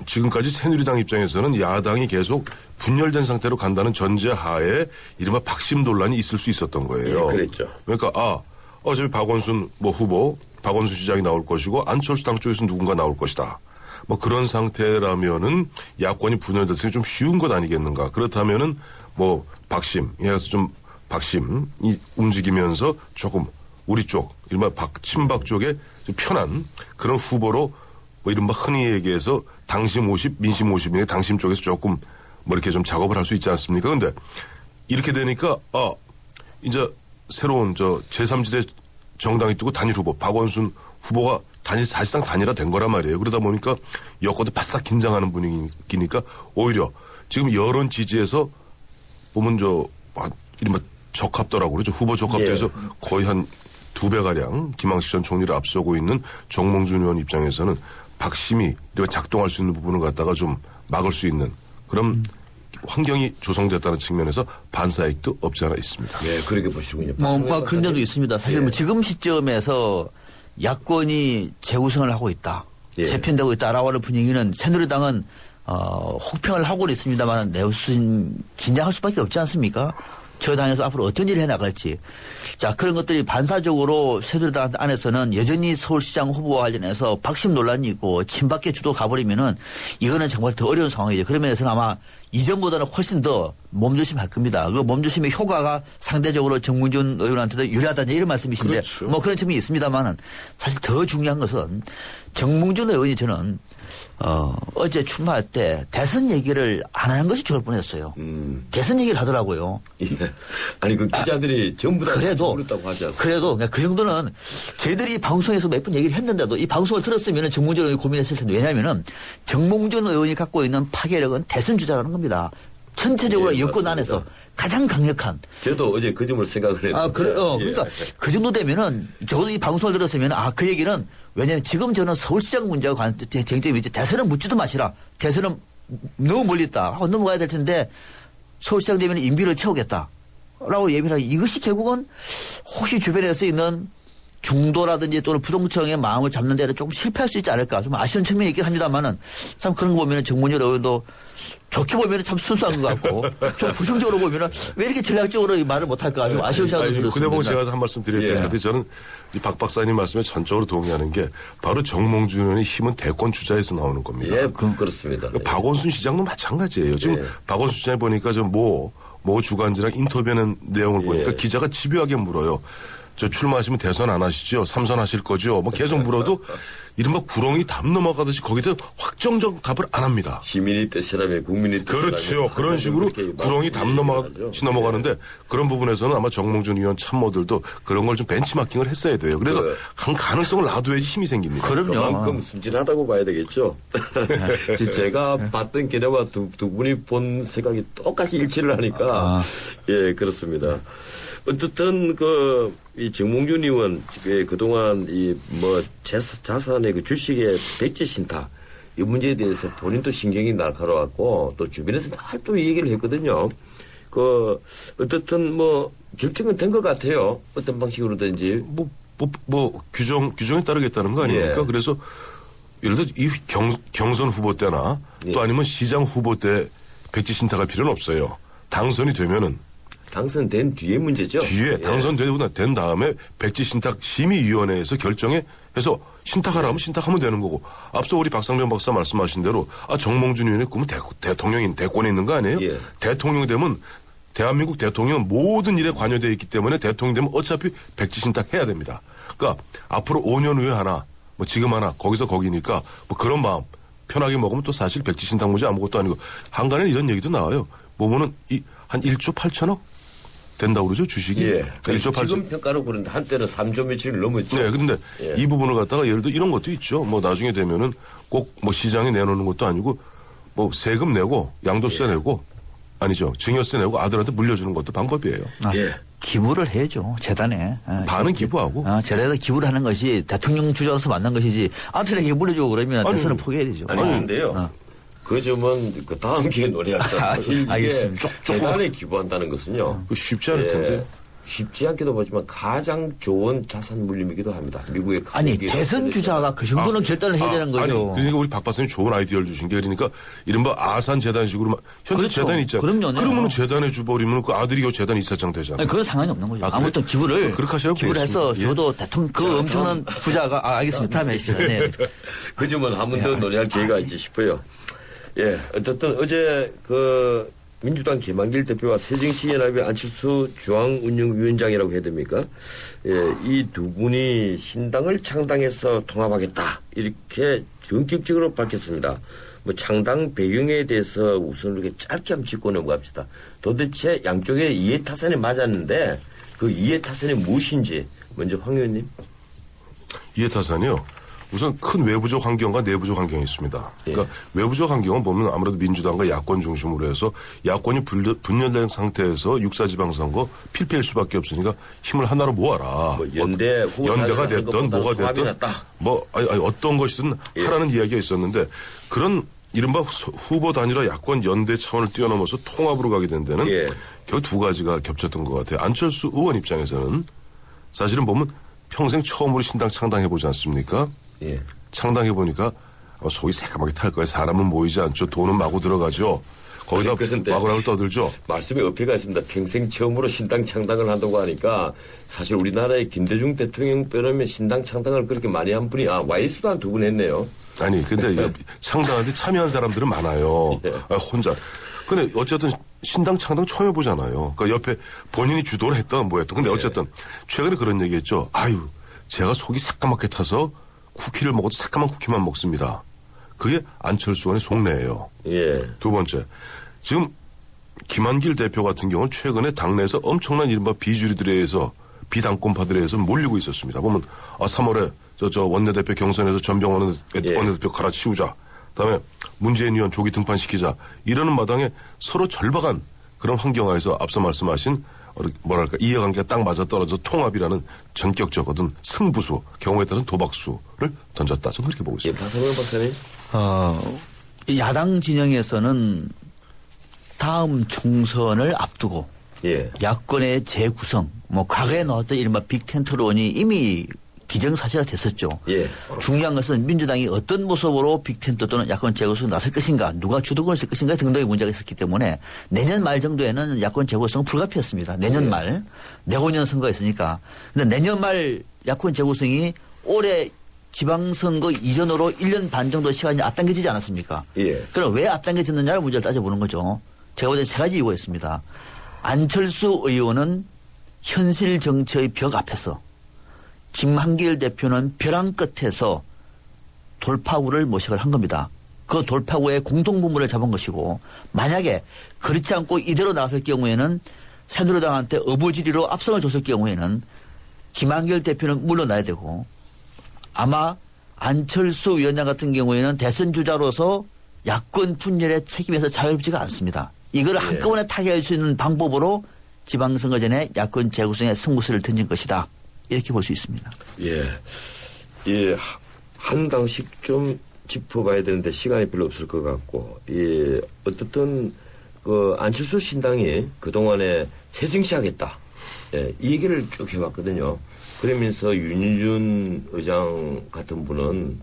지금까지 새누리당 입장에서는 야당이 계속 분열된 상태로 간다는 전제하에 이른바 박심 논란이 있을 수 있었던 거예요. 예, 그랬죠. 그러니까 어차피 박원순 후보, 박원순 시장이 나올 것이고 안철수 당 쪽에서 누군가 나올 것이다. 그런 상태라면은 야권이 분열됐으니 좀 쉬운 것 아니겠는가. 그렇다면은 박심이 움직이면서 조금 우리 쪽, 이른바 친박 쪽에 좀 편한 그런 후보로 이른바 흔히 얘기해서 당심 50, 민심 50인데 당심 쪽에서 조금 이렇게 좀 작업을 할 수 있지 않습니까? 근데 이렇게 되니까 이제 새로운 제3지대 정당이 뜨고 단일 후보 박원순 후보가 사실상 단일화된 거란 말이에요. 그러다 보니까 여권도 바싹 긴장하는 분위기니까 오히려 지금 여론 지지에서 보면 이른바 적합도라고 그러죠. 후보 적합도에서 거의 한 2배가량 김황식 전 총리를 앞서고 있는 정몽준 의원 입장에서는 박심이 작동할 수 있는 부분을 갖다가 좀 막을 수 있는 그런 환경이 조성됐다는 측면에서 반사익도 없지 않아 있습니다. 네, 그렇게 보시군요. 그런 점도 있습니다. 사실 지금 시점에서 야권이 재우승을 하고 있다. 재편되고 있다라고 하는 분위기는 새누리당은 혹평을 하고는 있습니다만 내심 긴장할 수밖에 없지 않습니까? 저 당에서 앞으로 어떤 일을 해나갈지. 자, 그런 것들이 반사적으로 새누리당 안에서는 여전히 서울시장 후보와 관련해서 박심 논란이 있고 친박계 주도 가버리면은 이거는 정말 더 어려운 상황이죠. 그런 면에서는 아마 이전보다는 훨씬 더 몸조심할 겁니다. 그 몸조심의 효과가 상대적으로 정몽준 의원한테도 유리하다는 이런 말씀이신데 그렇죠. 그런 점이 있습니다만은 사실 더 중요한 것은 정몽준 의원이 저는 어제 출마할 때 대선 얘기를 안 하는 것이 좋을 뻔했어요. 대선 얘기를 하더라고요. 예. 아니 기자들이 전부 다 그렇다고 하지 않습니까? 그래도 그 정도는 저희들이 방송에서 몇 번 얘기를 했는데도 이 방송을 들었으면 정몽준 의원이 고민했을 텐데 왜냐하면 정몽준 의원이 갖고 있는 파괴력은 대선 주자라는 겁니다. 전체적으로 여권 안에서 가장 강력한. 저도 어제 그 점을 생각을 했는데. 그러니까 그 정도 되면은 적어도 이 방송을 들었으면 그 얘기는 왜냐하면 지금 저는 서울시장 문제와 관한 쟁점이 이제 대선은 묻지도 마시라. 대선은 너무 멀리 있다 하고 넘어가야 될 텐데 서울시장 되면 인비를 채우겠다. 라고 예비를 하기. 이것이 결국은 혹시 주변에서 있는 중도라든지 또는 부동층의 마음을 잡는 데는 조금 실패할 수 있지 않을까. 좀 아쉬운 측면이 있긴 합니다만은 참 그런 거 보면은 정몽준 의원도 좋게 보면은 참 순수한 것 같고 좀 부정적으로 보면은 왜 이렇게 전략적으로 말을 못할까 좀 아쉬운 생각도 들었습니다. 그 대목 제가 한 말씀 드려야 되는데 저는 이 박 박사님 말씀에 전적으로 동의하는 게 바로 정몽준 의원의 힘은 대권 주자에서 나오는 겁니다. 예, 그렇습니다. 박원순 시장도 마찬가지예요. 지금 박원순 시장에 보니까 모 주간지랑 인터뷰하는 내용을 보니까 기자가 집요하게 물어요. 저 출마하시면 대선 안 하시죠? 삼선 하실 거죠? 뭐 계속 물어도 이른바 구렁이 담 넘어가듯이 거기서 확정적 답을 안 합니다. 시민이 뜻이라면 국민이 뜻이라면. 그렇죠. 그런 식으로 구렁이 담 넘어가는데 그런 부분에서는 아마 정몽준 의원 참모들도 그런 걸 좀 벤치마킹을 했어야 돼요. 그래서 가능성을 놔둬야지 힘이 생깁니다. 그럼요. 그만큼 순진하다고 봐야 되겠죠. 제가 봤던 개념과 두 분이 본 생각이 똑같이 일치를 하니까 예, 그렇습니다. 어쨌든 이 정몽준 의원 그동안 자산의 그 주식의 백지 신탁 이 문제에 대해서 본인도 신경이 날카로웠고 또 주변에서 또 얘기를 했거든요. 어떻든 결정은 된 것 같아요. 어떤 방식으로든지. 규정에 따르겠다는 거 아닙니까? 예. 그래서 예를 들어 이 경선 후보 때나 또 아니면 시장 후보 때 백지 신탁할 필요는 없어요. 당선이 되면은. 당선된 뒤에 문제죠. 뒤에 당선된 다음에 백지 신탁 심의위원회에서 결정해서 신탁하라면 신탁하면 되는 거고 앞서 우리 박상면 박사 말씀하신 대로 정몽준 의원의 꿈은 대권에 있는 거 아니에요? 예. 대통령 되면 대한민국 대통령은 모든 일에 관여되어 있기 때문에 대통령 되면 어차피 백지 신탁 해야 됩니다. 그러니까 앞으로 5년 후에 하나 지금 하나 거기서 거기니까 그런 마음 편하게 먹으면 또 사실 백지 신탁 문제 아무것도 아니고 한간에 이런 얘기도 나와요. 보면은 한 1조 8천억 된다고 그러죠, 주식이. 예. 1조 8천. 지금 평가로 그런데 한때는 3조 며칠 넘었죠. 네, 그런데 이 부분을 갖다가 예를 들어 이런 것도 있죠. 나중에 되면은 꼭 시장에 내놓는 것도 아니고 세금 내고 양도세 내고 아니죠. 증여세 내고 아들한테 물려주는 것도 방법이에요. 예. 기부를 해야죠. 재단에. 반은 기부하고. 재단에 기부를 하는 것이 대통령 주자로서 만난 것이지 아들에게 물려주고 그러면 대선을 포기해야 되죠. 그런데요. 그 점은 그 다음 기회에 논의할까. 알겠습니다. 재단에 기부한다는 것은요. 쉽지 않을 텐데. 쉽지 않기도 하지만 가장 좋은 자산 물림이기도 합니다. 미국의 대선 주자가 그 정도는 결단을 해야 되는 거죠. 그러니까 우리 박 박사님 좋은 아이디어를 주신 게 그러니까 이른바 아산 재단식으로 현재 그렇죠. 재단이 있잖아요. 그럼요. 그러면은 재단에 줘버리면 그 아들이 재단 이사장 되잖아요. 그건 상관이 없는 거죠. 아무튼 기부를 해서 저도 대통령 엄청난 부자가 알겠습니다. 다음에 해주시죠. 네. 그 점은 한 번 더 논의할 기회가 있지 싶어요. 예, 어쨌든 어제 민주당 김한길 대표와 새정치연합의 안철수 중앙운영위원장이라고 해야 됩니까? 예, 이 두 분이 신당을 창당해서 통합하겠다 이렇게 전격적으로 밝혔습니다. 창당 배경에 대해서 우선 이렇게 짧게 한번 짚고 넘어갑시다. 도대체 양쪽의 이해타산이 맞았는데 그 이해타산이 무엇인지 먼저 황 의원님. 이해타산이요. 우선 큰 외부적 환경과 내부적 환경이 있습니다. 그러니까 외부적 환경은 보면 아무래도 민주당과 야권 중심으로 해서 야권이 분열된 상태에서 육사지방선거 필패일 수밖에 없으니까 힘을 하나로 모아라. 연대가 됐든 뭐가 됐든 어떤 것이든 하라는 이야기가 있었는데 그런 이른바 후보 단일화 야권 연대 차원을 뛰어넘어서 통합으로 가게 된 데는 결국 두 가지가 겹쳤던 것 같아요. 안철수 의원 입장에서는 사실은 보면 평생 처음으로 신당 창당해보지 않습니까? 예. 창당해보니까 속이 새까맣게 탈 거예요. 사람은 모이지 않죠. 돈은 마구 들어가죠. 거기다 마구락을 떠들죠. 말씀에 어폐가 있습니다. 평생 처음으로 신당 창당을 한다고 하니까 사실 우리나라의 김대중 대통령 빼놓으면 신당 창당을 그렇게 많이 한 분이 YS도 한 두 분 했네요. 아니 근데 창당한테 참여한 사람들은 많아요. 혼자. 근데 어쨌든 신당 창당 처음 해보잖아요. 그러니까 옆에 본인이 주도를 했던 뭐였던. 근데 어쨌든 최근에 그런 얘기했죠. 제가 속이 새까맣게 타서 쿠키를 먹어도 새까만 쿠키만 먹습니다. 그게 안철수 의원의 속내예요. 예. 두 번째, 지금 김한길 대표 같은 경우는 최근에 당내에서 엄청난 이른바 비주류들에 의해서 비당권파들에 의해서 몰리고 있었습니다. 보면 3월에 저 원내대표 경선에서 전병원 원내대표 갈아치우자. 그다음에 문재인 의원 조기 등판시키자. 이러는 마당에 서로 절박한 그런 환경하에서 앞서 말씀하신 이해관계가 딱 맞아떨어져 통합이라는 전격적거든 승부수, 경우에 따른 도박수를 던졌다. 저는 그렇게 보고 있습니다. 박상현 박사님. 야당 진영에서는 다음 총선을 앞두고 야권의 재구성, 과거에 나왔던 이른바 빅텐트론이 이미 기정사실화 됐었죠. 중요한 것은 민주당이 어떤 모습으로 빅텐트 또는 야권 재구성에 나설 것인가, 누가 주도권을 쓸 것인가 등등의 문제가 있었기 때문에 내년 말 정도에는 야권 재구성은 불가피했습니다. 내년 말. 내후년 선거가 있으니까. 근데 내년 말 야권 재구성이 올해 지방선거 이전으로 1년 반 정도 시간이 앞당겨지지 않았습니까? 그럼 왜 앞당겨졌느냐를 문제를 따져보는 거죠. 제가 볼 때 세 가지 이유가 있습니다. 안철수 의원은 현실 정치의 벽 앞에서 김한길 대표는 벼랑 끝에서 돌파구를 모색을 한 겁니다. 그 돌파구의 공동분모를 잡은 것이고 만약에 그렇지 않고 이대로 나갔을 경우에는 새누리당한테 어부지리로 압승을 줬을 경우에는 김한길 대표는 물러나야 되고 아마 안철수 위원장 같은 경우에는 대선 주자로서 야권 분열의 책임에서 자유롭지가 않습니다. 이걸 한꺼번에 타개할 수 있는 방법으로 지방선거 전에 야권 재구성에 승부수를 던진 것이다. 이렇게 볼 수 있습니다. 예. 예, 한 당씩 좀 짚어봐야 되는데 시간이 별로 없을 것 같고, 예, 어떻든 그 안철수 신당이 그동안에 재정치하겠다. 예, 이 얘기를 쭉 해왔거든요. 그러면서 윤희준 의장 같은 분은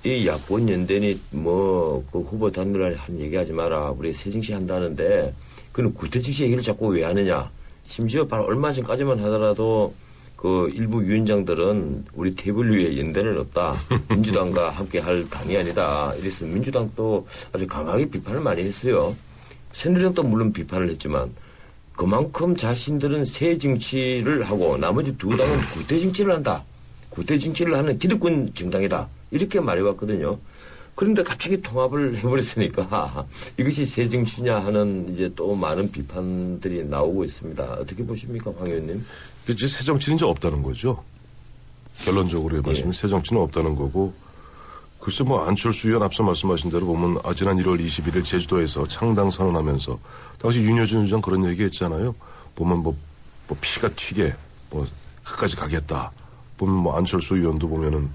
이 야권 연대니 뭐 그 후보 단일화 한 얘기하지 마라. 우리 새정치 한다는데 그는 구태정치 얘기를 자꾸 왜 하느냐. 심지어 바로 얼마 전까지만 하더라도 그 일부 위원장들은 우리 테이블 위에 연대는 없다. 민주당과 함께 할 당이 아니다. 이래서 민주당도 아주 강하게 비판을 많이 했어요. 새누리당도 물론 비판을 했지만 그만큼 자신들은 새 정치를 하고 나머지 두 당은 구태 정치를 한다. 구태 정치를 하는 기득권 정당이다. 이렇게 말해왔거든요. 그런데 갑자기 통합을 해버렸으니까 이것이 새 정치냐 하는 이제 또 많은 비판들이 나오고 있습니다. 어떻게 보십니까, 황 의원님? 이제 새 정치는 이제 없다는 거죠. 결론적으로 말씀드리면 새 정치는 없다는 거고, 글쎄 뭐 안철수 의원 앞서 말씀하신 대로 보면 지난 1월 21일 제주도에서 창당 선언하면서 당시 윤여준 의장 그런 얘기 했잖아요. 보면 뭐 피가 튀게 뭐 끝까지 가겠다. 보면 뭐 안철수 의원도 보면은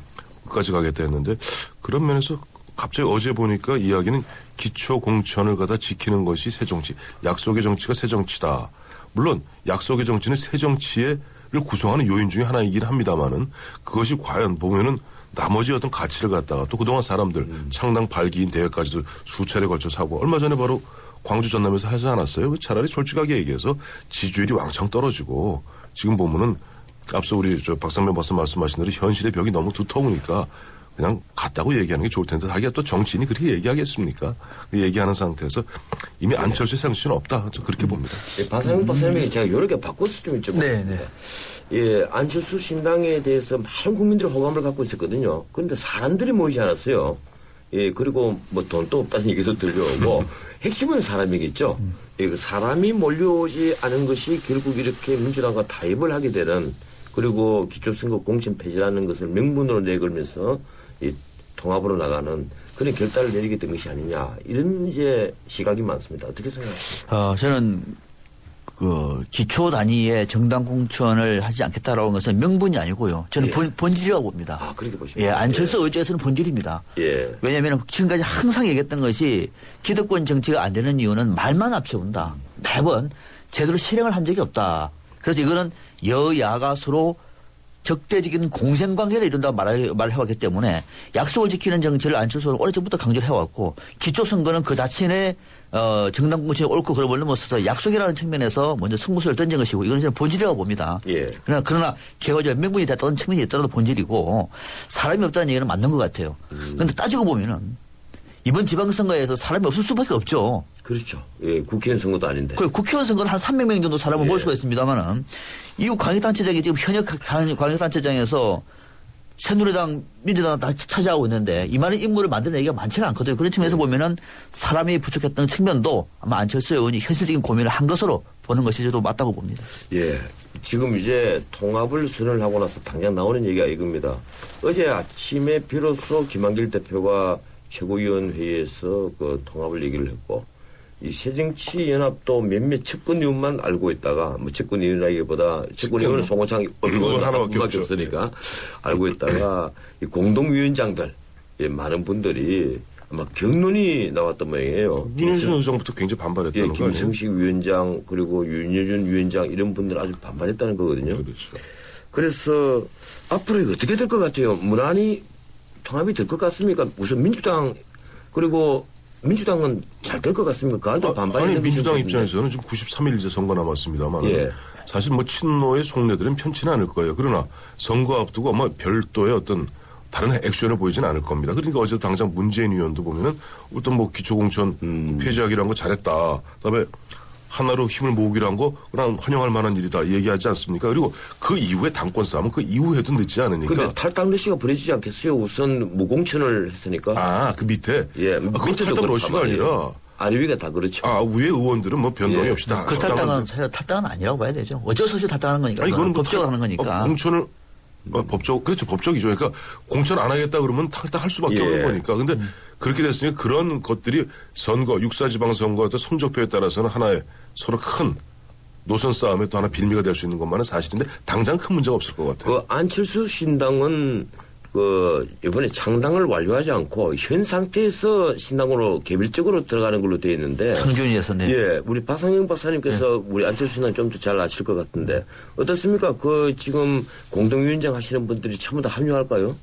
끝까지 가겠다 했는데 그런 면에서 갑자기 어제 보니까 이야기는 기초 공천을 갖다 지키는 것이 새 정치, 약속의 정치가 새 정치다. 물론 약속의 정치는 새 정치를 구성하는 요인 중에 하나이긴 합니다만은 그것이 과연 보면은 나머지 어떤 가치를 갖다가 또 그동안 사람들 창당 발기인 대회까지도 수차례 걸쳐서 하고 얼마 전에 바로 광주 전남에서 하지 않았어요? 차라리 솔직하게 얘기해서 지지율이 왕창 떨어지고 지금 보면은 앞서 우리 박상면 박사 말씀하신 대로 현실의 벽이 너무 두터우니까 그냥 갔다고 얘기하는 게 좋을 텐데 자기가 또 정치인이 그렇게 얘기하겠습니까? 얘기하는 상태에서 이미 안철수의 상식은 없다. 저 그렇게 봅니다. 예, 박상면 박사님이 제가 여러 개 바꿔서 좀 여쭤보겠습니다. 네. 예, 안철수 신당에 대해서 많은 국민들이 호감을 갖고 있었거든요. 그런데 사람들이 모이지 않았어요. 예, 그리고 뭐 돈도 없다는 얘기도 들려오고 핵심은 사람이겠죠. 예, 그 사람이 몰려오지 않은 것이 결국 이렇게 민주당과 타협을 하게 되는 그리고 기초선거 공천 폐지라는 것을 명분으로 내걸면서 이 통합으로 나가는 그런 결단을 내리게 된 것이 아니냐 이런 이제 시각이 많습니다. 어떻게 생각하십니까? 저는 그 기초 단위의 정당 공천을 하지 않겠다라는 것은 명분이 아니고요. 저는 본질이라고 봅니다. 아, 그렇게 보십니까? 예, 안철수 의제에서는 본질입니다. 예. 왜냐하면 지금까지 항상 얘기했던 것이 기득권 정치가 안 되는 이유는 말만 앞세운다. 매번 제대로 실행을 한 적이 없다. 그래서 이거는 여야가 서로 적대적인 공생관계를 이룬다고 말을 해왔기 때문에 약속을 지키는 정치를 안철수는 오래전부터 강조를 해왔고 기초선거는 그 자신의 정당 공천이 옳고 그름을 넘어서서 약속이라는 측면에서 먼저 승부수를 던진 것이고 이건 저는 본질이라고 봅니다. 예. 그러나 개화적 명분이 됐다는 측면이 있더라도 본질이고 사람이 없다는 얘기는 맞는 것 같아요. 그런데 따지고 보면은 이번 지방선거에서 사람이 없을 수밖에 없죠. 그렇죠. 예, 국회의원 선거도 아닌데. 국회의원 선거는 한 300명 정도 사람을 모을 수가 있습니다만은 이후 광역단체장이 지금 현역 광역단체장에서 새누리당, 민주당 다 차지하고 있는데 이 많은 인물을 만드는 얘기가 많지가 않거든요. 그런 측면에서 보면은 사람이 부족했던 측면도 아마 안철수 의원이 현실적인 고민을 한 것으로 보는 것이 저도 맞다고 봅니다. 예. 지금 이제 통합을 선언을 하고 나서 당장 나오는 얘기가 이겁니다. 어제 아침에 비로소 김한길 대표가 최고위원회의에서 그 통합을 얘기를 했고 이 새정치연합도 몇몇 측근위원만 알고 있다가 뭐 측근위원이라기보다 측근위원은 송호창 의원 하나밖에 없으니까 알고 있다가 이 공동위원장들 많은 분들이 아마 경론이 나왔던 모양이에요. 윤여준 의장부터 굉장히 반발했다는 거 아니에요? 김성식 위원장 그리고 윤여준 위원장 이런 분들 아주 반발했다는 거거든요. 그렇죠. 그래서 앞으로 이거 어떻게 될 것 같아요? 무난히 통합이 될 것 같습니까? 우선 민주당 그리고 민주당은 잘 될 것 같습니까? 아니 민주당 입장에서는 지금 93일 이제 선거 남았습니다만 사실 뭐 친노의 속내들은 편치는 않을 거예요. 그러나 선거 앞두고 아마 별도의 어떤 다른 액션을 보이지는 않을 겁니다. 그러니까 어제 당장 문재인 의원도 보면은 어떤 뭐 기초공천 폐지하기로 한 거 잘했다. 그다음에 하나로 힘을 모으기로 한 거 그냥 환영할 만한 일이다 얘기하지 않습니까? 그리고 그 이후에 당권 싸움은 그 이후에도 늦지 않으니까. 근데 탈당 러시가 벌어지지 않겠어요? 우선 무공천을 했으니까. 아, 그 밑에? 예. 그 탈당 러시가 아니라. 아래 위가 다 그렇죠. 아, 위에 의원들은 뭐 변동이 없이 다. 그 탈당은 사실 탈당은 아니라고 봐야 되죠. 어쩔 수 없이 탈당하는 거니까. 아니, 그건 법적으로 하는 거니까. 공천을 그렇죠. 법적이죠. 그러니까 공천 안 하겠다 그러면 탈당할 수밖에 없는 거니까. 근데 그렇게 됐으니 그런 것들이 선거, 육사지방선거 또 성적표에 따라서는 하나의 서로 큰 노선 싸움에 또 하나 빌미가 될 수 있는 것만은 사실인데 당장 큰 문제가 없을 것 같아요. 그 안철수 신당은 이번에 창당을 완료하지 않고 현 상태에서 신당으로 개별적으로 들어가는 걸로 되어 있는데. 청준이에서는. 예. 우리 박상영 박사님께서 우리 안철수 신당 좀 더 잘 아실 것 같은데 어떻습니까? 지금 공동위원장 하시는 분들이 전부 다 합류할까요?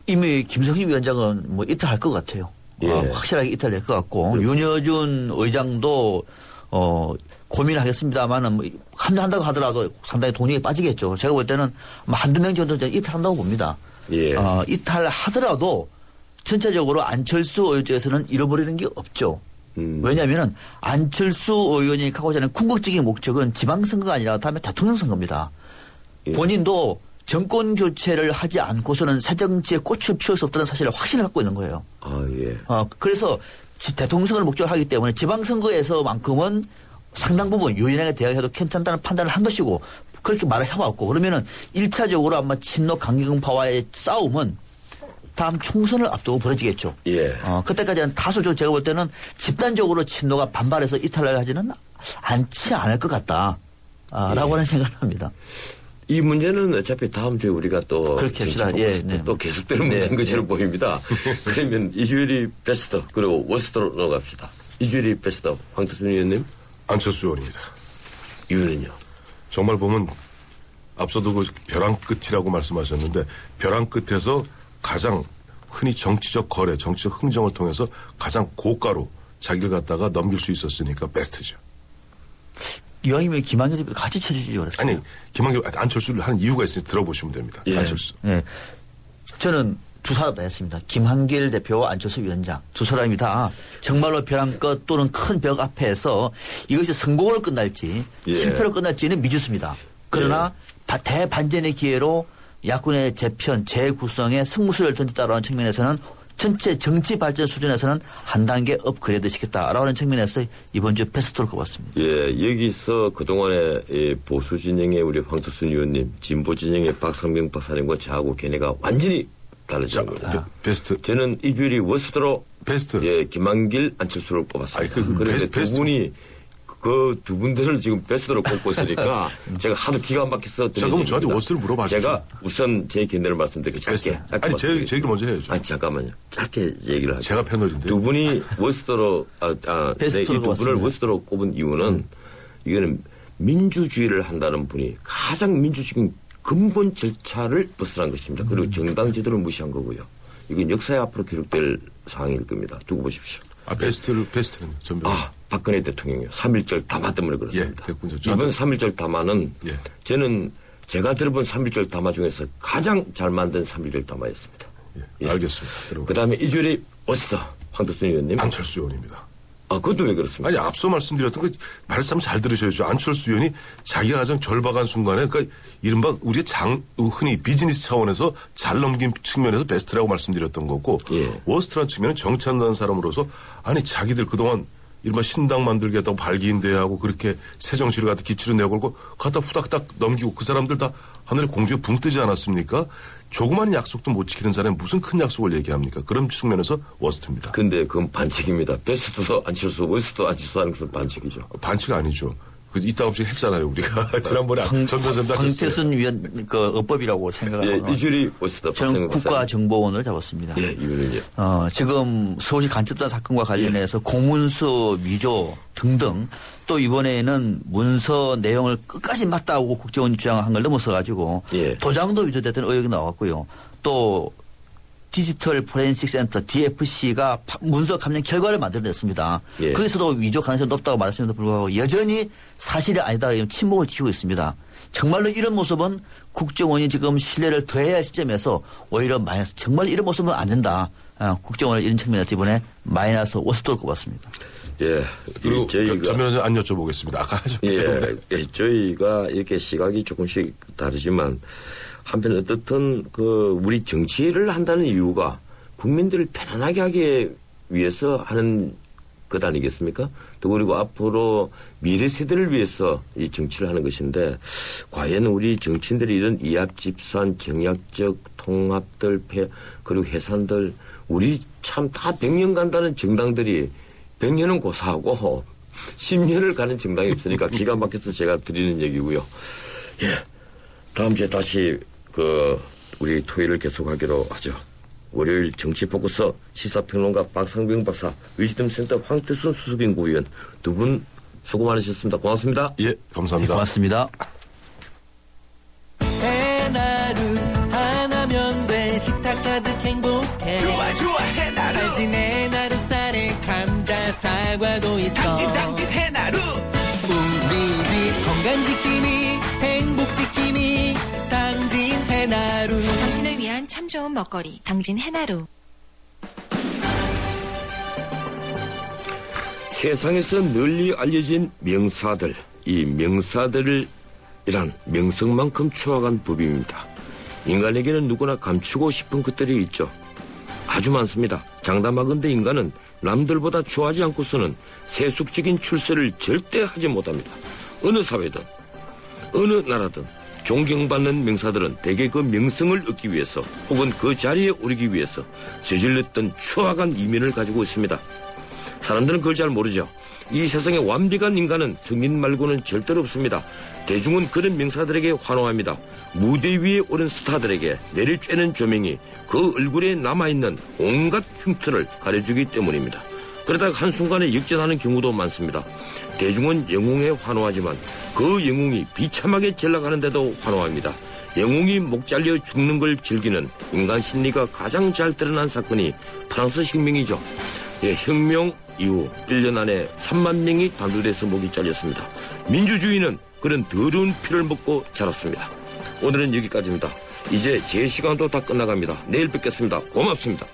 이미 김성희 위원장은 뭐 이탈할 것 같아요. 예. 확실하게 이탈될 것 같고 윤여준 의장도 고민하겠습니다만은 뭐 합류한다고 하더라도 상당히 돈이 빠지겠죠. 제가 볼 때는 한두 명 정도 이탈한다고 봅니다. 예. 이탈하더라도 전체적으로 안철수 의원 쪽에서는 잃어버리는 게 없죠. 왜냐하면 안철수 의원이 갖고자 하는 궁극적인 목적은 지방선거가 아니라 다음에 대통령 선거입니다. 예. 본인도 정권 교체를 하지 않고서는 새 정치에 꽃을 피울 수 없다는 사실을 확신을 갖고 있는 거예요. 예. 그래서 대통령 선거를 목적으로 하기 때문에 지방선거에서만큼은 상당 부분 유연하게 대응해도 괜찮다는 판단을 한 것이고 그렇게 말을 해왔고 그러면은 1차적으로 아마 친노 강경파와의 싸움은 다음 총선을 앞두고 벌어지겠죠. 예. 그때까지는 다소적으로 제가 볼 때는 집단적으로 친노가 반발해서 이탈을 하지는 않지 않을 것 같다. 라고 하는 생각을 합니다. 이 문제는 어차피 다음 주에 우리가 또 그렇게 합시다. 예, 네. 또 계속되는 문제인 것으로 보입니다. 그러면 이주일이 베스트 그리고 워스트로 넘어갑시다. 이주일이 베스트 황태순 의원님. 안철수 의원입니다. 이유는요? 정말 보면 앞서도 그 벼랑 끝이라고 말씀하셨는데 벼랑 끝에서 가장 흔히 정치적 거래, 정치적 흥정을 통해서 가장 고가로 자기를 갖다가 넘길 수 있었으니까 베스트죠. 이왕이면 김한길이 같이 쳐주지 그랬어요. 아니 김한길 안철수를 하는 이유가 있으니 들어보시면 됩니다. 예. 안철수. 네. 저는 두 사람 다 했습니다. 김한길 대표와 안철수 위원장 두 사람이 다 정말로 벼랑 끝 또는 큰 벽 앞에서 이것이 성공으로 끝날지 실패로 끝날지는 미지수입니다. 그러나 대반전의 기회로 야권의 재편, 재구성에 승부수를 던졌다라는 측면에서는 전체 정치 발전 수준에서는 한 단계 업그레이드 시켰다라고 하는 측면에서 이번 주 베스트로 꼽았습니다. 예, 여기서 그동안의 보수 진영의 우리 황태순 의원님, 진보 진영의 박상명 박사님과 저하고 걔네가 완전히 다르죠. 베스트. 저는 이주일이 워스트로 베스트. 예, 김한길, 안철수를 꼽았습니다. 그런데 두 분이 그 두 분들을 지금 베스트로 꼽고 있으니까 제가 하도 기가 막혀서 자, 그럼 저한테 워스트를 물어봐주세요. 제가 우선 제 견해를 말씀드리고 짧게. 아니, 제 얘기를 먼저 해야죠. 아니, 잠깐만요. 짧게 얘기를 하죠. 제가 패널인데. 두 분이 워스트로, 이 두 분을 워스트로 꼽은 이유는 이거는 민주주의를 한다는 분이 가장 민주적인 근본 절차를 벗어난 것입니다. 그리고 정당 제도를 무시한 거고요. 이건 역사에 앞으로 기록될 상황일 겁니다. 두고 보십시오. 베스트는 전부. 박근혜 대통령이요. 3.1절 담화 때문에 그렇습니다. 예, 이번 3.1절 담화는 저는 제가 들어본 3.1절 담화 중에서 가장 잘 만든 3.1절 담화였습니다. 예, 알겠습니다. 그 다음에 이주일이 워스트 황태순 의원님. 안철수 의원입니다. 그것도 왜 그렇습니까? 아니, 앞서 말씀드렸던 그 말씀 잘 들으셔야죠. 안철수 의원이 자기가 가장 절박한 순간에 그러니까 이른바 우리가 흔히 비즈니스 차원에서 잘 넘긴 측면에서 베스트라고 말씀드렸던 거고 워스트라는 측면은 정치한다는 사람으로서 아니 자기들 그동안 이른바 신당 만들겠다고 발기인대하고 그렇게 새 정치를 갖다 기치를 내걸고 갖다 후닥닥 넘기고 그 사람들 다 하늘에 공중에 붕 뜨지 않았습니까? 조그마한 약속도 못 지키는 사람이 무슨 큰 약속을 얘기합니까? 그런 측면에서 워스트입니다. 근데 그건 반칙입니다. 베스트도 안철수, 워스트도 안철수 하는 것은 반칙이죠. 반칙 아니죠. 이따 없이 했잖아요, 우리가. 지난번에 전 교수님 다 황태순 위원, 업법이라고 생각하고. 이주일이 워스트. 저는 국가정보원을 잡았습니다. 예, 이유는요. 지금 서울시 간첩단 사건과 관련해서 공문서 위조 등등 또 이번에는 문서 내용을 끝까지 맞다고 국정원이 주장한 걸 넘어서 가지고 도장도 위조됐다는 의혹이 나왔고요. 또 디지털 포렌식 센터 DFC가 문서 감정 결과를 만들어냈습니다. 거기서도 위조 가능성이 높다고 말했음에도 불구하고 여전히 사실이 아니다 침묵을 지키고 있습니다. 정말로 이런 모습은 국정원이 지금 신뢰를 더해야 할 시점에서 오히려 마이너스. 정말 이런 모습은 안 된다. 국정원을 이런 측면에서 이번에 마이너스 워스트를 꼽았습니다. 예. 그리고 저는 안 여쭤보겠습니다. 아까 하셨기 때문에. 예, 저희가 이렇게 시각이 조금씩 다르지만 한편 어떻든 우리 정치를 한다는 이유가 국민들을 편안하게 하기 위해서 하는 것 아니겠습니까? 또 그리고 앞으로 미래 세대를 위해서 이 정치를 하는 것인데 과연 우리 정치인들이 이런 이합집산 정략적 통합들 그리고 해산들 우리 참 다 100년 간다는 정당들이 100년은 고사하고 10년을 가는 정당이 없으니까 기가 막혀서 제가 드리는 얘기고요. 예. 다음 주에 다시 우리 토요일을 계속하기로 하죠. 월요일 정치포커스 시사평론가 박상병 박사, 의지됨센터 황태순 수석연구위원 두 분 수고 많으셨습니다. 고맙습니다. 예, 감사합니다. 네, 고맙습니다. 해나루 하나면 돼. 식탁 가득 행복해. 좋아 해나루. 살진 해나루 쌀에 감자 사과도 있어. 당진 해나루. 우리 집 건강 지킴이 행복 지킴이 당진 해나루. 당신을 위한 참 좋은 먹거리 당진 해나루. 세상에서 널리 알려진 명사들, 이 명사들을 이란 명성만큼 추악한 법입니다. 인간에게는 누구나 감추고 싶은 것들이 있죠. 아주 많습니다. 장담하건대 인간은 남들보다 좋아하지 않고서는 세속적인 출세를 절대 하지 못합니다. 어느 사회든 어느 나라든 존경받는 명사들은 대개 그 명성을 얻기 위해서 혹은 그 자리에 오르기 위해서 저질렀던 추악한 이면을 가지고 있습니다. 사람들은 그걸 잘 모르죠. 이 세상에 완벽한 인간은 성인 말고는 절대로 없습니다. 대중은 그런 명사들에게 환호합니다. 무대 위에 오른 스타들에게 내리쬐는 조명이 그 얼굴에 남아있는 온갖 흉터를 가려주기 때문입니다. 그러다가 한순간에 역전하는 경우도 많습니다. 대중은 영웅에 환호하지만 그 영웅이 비참하게 전락하는데도 환호합니다. 영웅이 목 잘려 죽는 걸 즐기는 인간 심리가 가장 잘 드러난 사건이 프랑스 혁명이죠. 예, 혁명 이후 1년 안에 3만 명이 단두대에서 목이 잘렸습니다. 민주주의는 그런 더러운 피를 먹고 자랐습니다. 오늘은 여기까지입니다. 이제 제 시간도 다 끝나갑니다. 내일 뵙겠습니다. 고맙습니다.